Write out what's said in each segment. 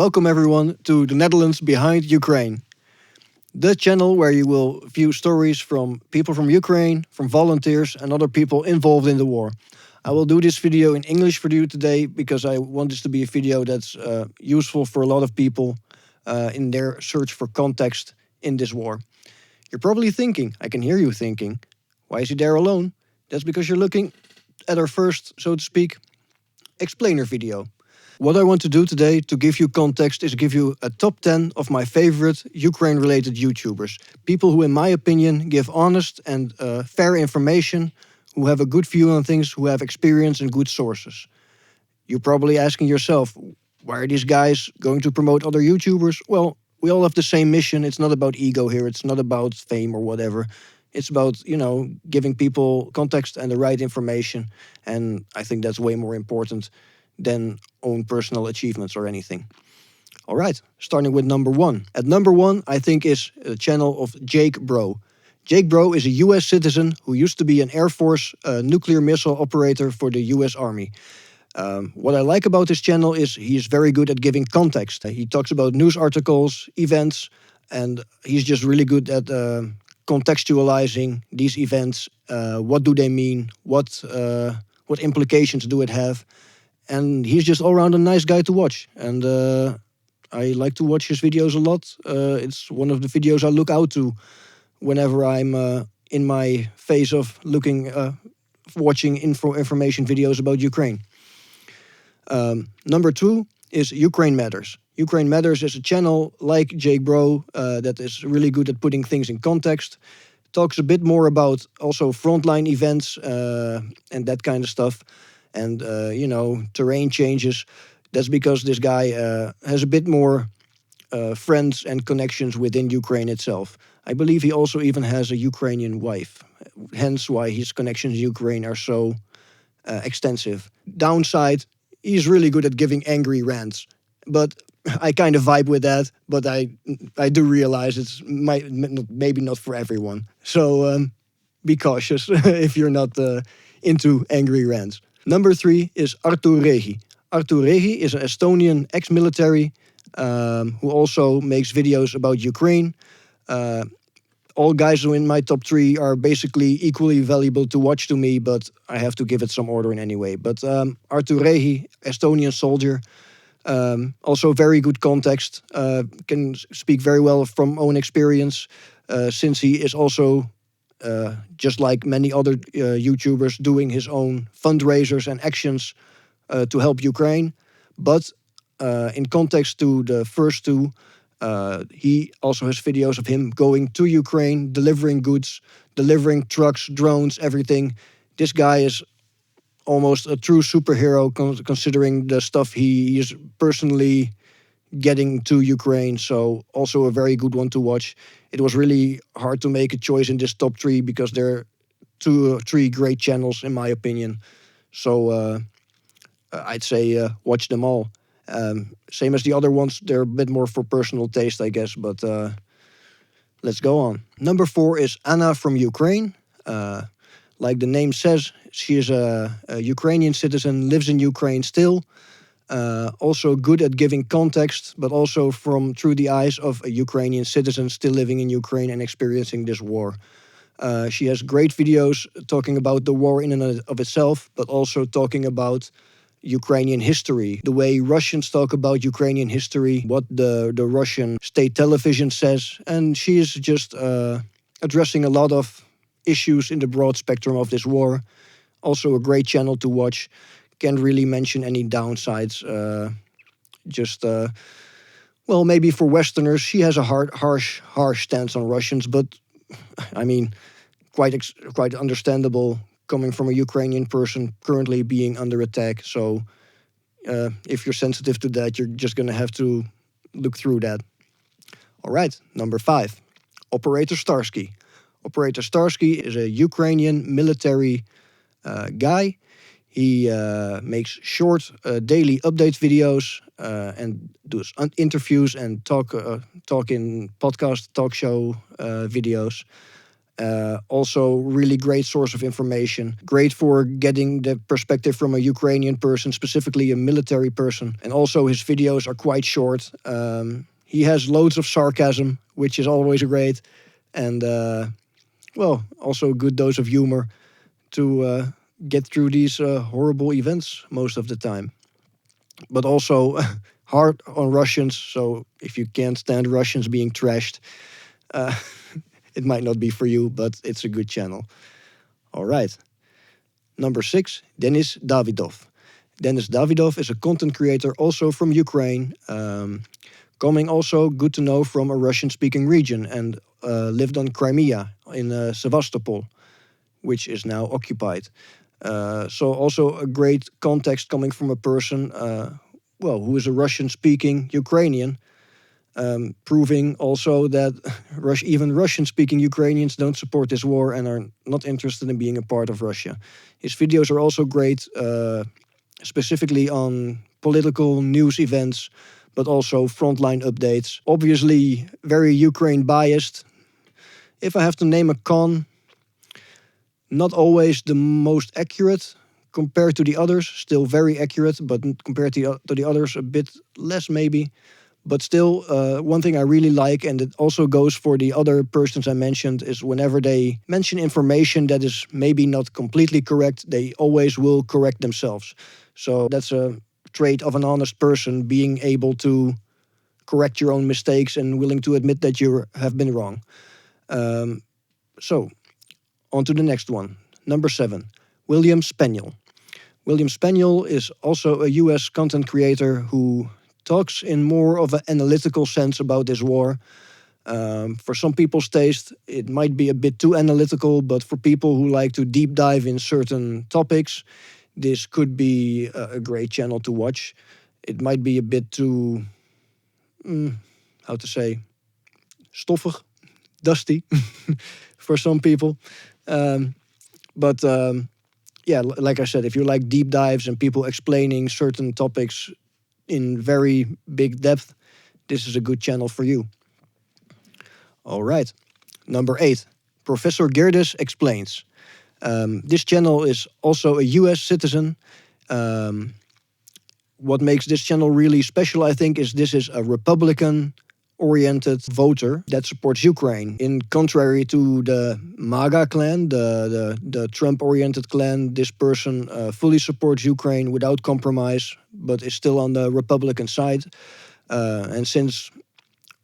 Welcome everyone to the Netherlands Behind Ukraine, the channel where you will view stories from people from Ukraine, from volunteers and other people involved in the war. I will do this video in English for you today because I want this to be a video that's useful for a lot of people in their search for context in this war. You're probably thinking, I can hear you thinking, why is he there alone? That's because you're looking at our first, so to speak, explainer video. What I want to do today to give you context is give you a top 10 of my favorite Ukraine-related YouTubers. People who, in my opinion, give honest and fair information, who have a good view on things, who have experience and good sources. You're probably asking yourself, why are these guys going to promote other YouTubers? Well, we all have the same mission. It's not about ego here. It's not about fame or whatever. It's about, giving people context and the right information. And I think that's way more important than own personal achievements or anything. All right, starting with number one. At number one, I think, is a channel of JakeBro. JakeBro is a US citizen who used to be an Air Force nuclear missile operator for the US Army. What I like about this channel is he's very good at giving context. He talks about news articles, events, and he's just really good at contextualizing these events. What do they mean? What implications do it have? And he's just all around a nice guy to watch. And I like to watch his videos a lot. It's one of the videos I look out to whenever I'm in my phase of watching information videos about Ukraine. Number two is Ukraine Matters. Ukraine Matters is a channel like JakeBro that is really good at putting things in context. Talks a bit more about also frontline events and that kind of stuff. And, terrain changes. That's because this guy has a bit more friends and connections within Ukraine itself. I believe he also even has a Ukrainian wife. Hence why his connections in Ukraine are so extensive. Downside, he's really good at giving angry rants. But I kind of vibe with that. But I do realize it's maybe not for everyone. So be cautious if you're not into angry rants. Number three is NL8rUA. NL8rUA is an Estonian ex-military who also makes videos about Ukraine. All guys in my top three are basically equally valuable to watch to me, but I have to give it some order in any way. But NL8rUA, Estonian soldier, also very good context, can speak very well from own experience, since he is also just like many other YouTubers, doing his own fundraisers and actions to help Ukraine. But in context to the first two, he also has videos of him going to Ukraine, delivering goods, delivering trucks, drones, everything. This guy is almost a true superhero considering the stuff he is personally getting to Ukraine, so also a very good one to watch. It was really hard to make a choice in this top three because there are 2 or 3 great channels in my opinion. So I'd say watch them all. Same as the other ones, they're a bit more for personal taste, I guess, but let's go on. Number 4 is Anna from Ukraine. Like the name says, she is a Ukrainian citizen, lives in Ukraine still. Also good at giving context, but also through the eyes of a Ukrainian citizen still living in Ukraine and experiencing this war. She has great videos talking about the war in and of itself, but also talking about Ukrainian history, the way Russians talk about Ukrainian history, what the Russian state television says. And she is just addressing a lot of issues in the broad spectrum of this war. Also a great channel to watch. Can't really mention any downsides. Well, maybe for Westerners, she has a harsh stance on Russians, but I mean, quite understandable coming from a Ukrainian person currently being under attack. So if you're sensitive to that, you're just going to have to look through that. All right, number 5, Operator Starsky. Operator Starsky is a Ukrainian military guy. He makes short daily update videos and does interviews and talk in podcast talk show videos. Also, really great source of information. Great for getting the perspective from a Ukrainian person, specifically a military person. And also, his videos are quite short. He has loads of sarcasm, which is always great. And, well, also a good dose of humor to get through these horrible events most of the time. But also hard on Russians. So if you can't stand Russians being trashed, it might not be for you, but it's a good channel. All right. Number 6, Denis Davidov. Denis Davidov is a content creator also from Ukraine, coming also good to know from a Russian-speaking region, and lived on Crimea in Sevastopol, which is now occupied. So also a great context coming from a person, who is a Russian-speaking Ukrainian, proving also that even Russian-speaking Ukrainians don't support this war and are not interested in being a part of Russia. His videos are also great, specifically on political news events, but also frontline updates. Obviously, very Ukraine biased. If I have to name a con, not always the most accurate compared to the others. Still very accurate, but compared to the others, a bit less maybe. But still, one thing I really like, and it also goes for the other persons I mentioned, is whenever they mention information that is maybe not completely correct, they always will correct themselves. So that's a trait of an honest person, being able to correct your own mistakes and willing to admit that you have been wrong. So, on to the next one. Number 7, William Spaniel. William Spaniel is also a US content creator who talks in more of an analytical sense about this war. For some people's taste, it might be a bit too analytical, but for people who like to deep dive in certain topics, this could be a great channel to watch. It might be a bit too, stoffig, dusty for some people. Like I said, if you like deep dives and people explaining certain topics in very big depth, this is a good channel for you. All right. Number 8, Professor Gerdes Explains. This channel is also a US citizen. What makes this channel really special, I think, is this is a Republican-oriented voter that supports Ukraine. In contrary to the MAGA clan, the Trump-oriented clan, this person fully supports Ukraine without compromise, but is still on the Republican side. And since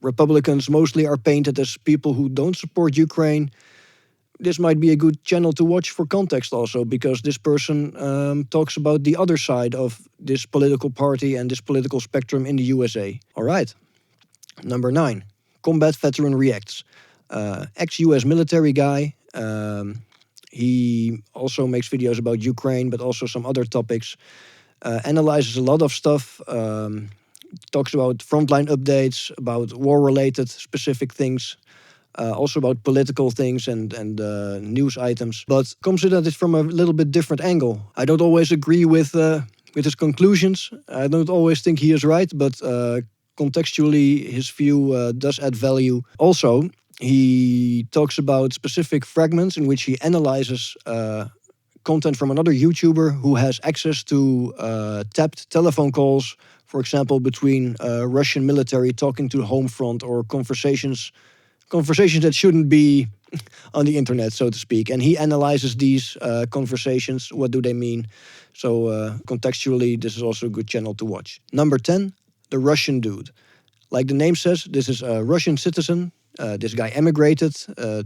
Republicans mostly are painted as people who don't support Ukraine, this might be a good channel to watch for context also, because this person talks about the other side of this political party and this political spectrum in the USA. All right. Number 9, Combat Veteran Reacts. Ex-US military guy. He also makes videos about Ukraine, but also some other topics. Analyzes a lot of stuff. Talks about frontline updates, about war-related specific things. Also about political things and news items, but comes at it from a little bit different angle. I don't always agree with his conclusions. I don't always think he is right, but contextually his view does add value. Also, he talks about specific fragments in which he analyzes content from another YouTuber who has access to tapped telephone calls, for example, between Russian military talking to the home front, or conversations that shouldn't be on the internet, so to speak. And he analyzes these conversations. What do they mean? So contextually, this is also a good channel to watch. Number 10, The Russian Dude. Like the name says, this is a Russian citizen. This guy emigrated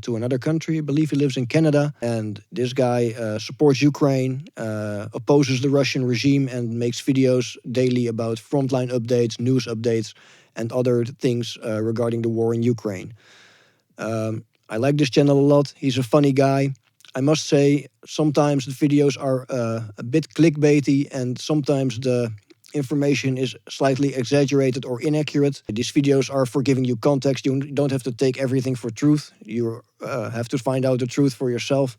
to another country. I believe he lives in Canada. And this guy supports Ukraine, opposes the Russian regime, and makes videos daily about frontline updates, news updates, and other things regarding the war in Ukraine. I like this channel a lot. He's a funny guy. I must say, sometimes the videos are a bit clickbaity, and sometimes the information is slightly exaggerated or inaccurate. These videos are for giving you context. You don't have to take everything for truth. You have to find out the truth for yourself.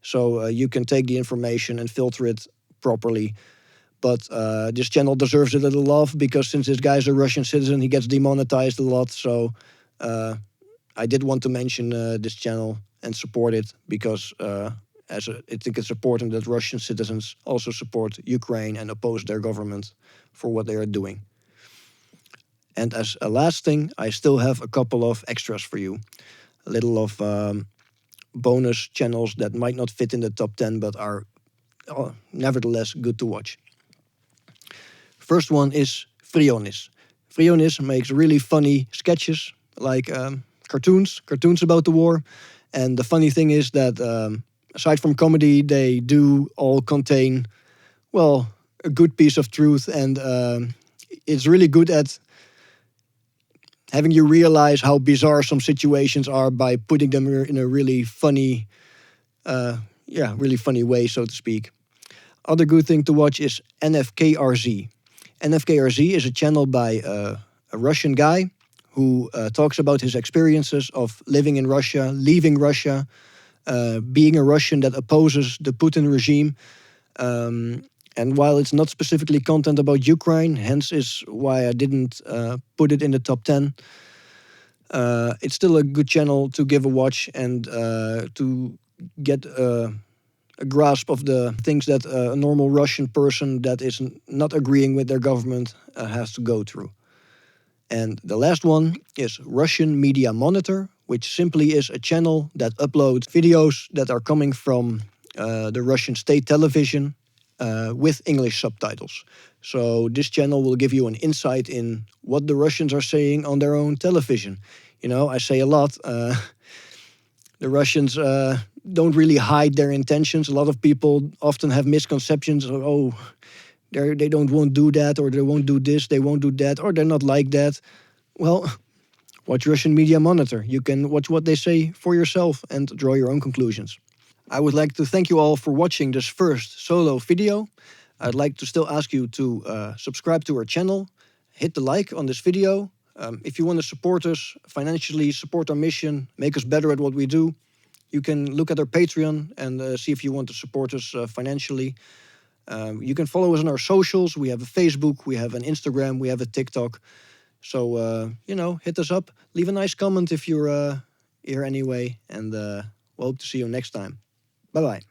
So you can take the information and filter it properly. But this channel deserves a little love, because since this guy's a Russian citizen, he gets demonetized a lot. So I did want to mention this channel and support it, because I think it's important that Russian citizens also support Ukraine and oppose their government for what they are doing. And as a last thing, I still have a couple of extras for you. A little of bonus channels that might not fit in the top 10, but are nevertheless good to watch. First one is Frionis. Frionis makes really funny sketches, like cartoons about the war. And the funny thing is that aside from comedy, they do all contain, well, a good piece of truth, and it's really good at having you realize how bizarre some situations are by putting them in a really funny, really funny way, so to speak. Other good thing to watch is NFKRZ. NFKRZ is a channel by a Russian guy who talks about his experiences of living in Russia, leaving Russia, being a Russian that opposes the Putin regime. And while it's not specifically content about Ukraine, hence is why I didn't put it in the top 10, it's still a good channel to give a watch and to get a grasp of the things that a normal Russian person that is not agreeing with their government has to go through. And the last one is Russian Media Monitor, which simply is a channel that uploads videos that are coming from the Russian state television with English subtitles. So this channel will give you an insight in what the Russians are saying on their own television. You know, I say a lot, the Russians don't really hide their intentions. A lot of people often have misconceptions of, oh, they won't do that, or they won't do this, they won't do that, or they're not like that. Well, watch Russian Media Monitor. You can watch what they say for yourself and draw your own conclusions. I would like to thank you all for watching this first solo video. I'd like to still ask you to subscribe to our channel, hit the like on this video. If you want to support us financially, support our mission, make us better at what we do, you can look at our Patreon and see if you want to support us financially. You can follow us on our socials. We have a Facebook, we have an Instagram, we have a TikTok. So, hit us up. Leave a nice comment if you're here anyway. And we'll hope to see you next time. Bye-bye.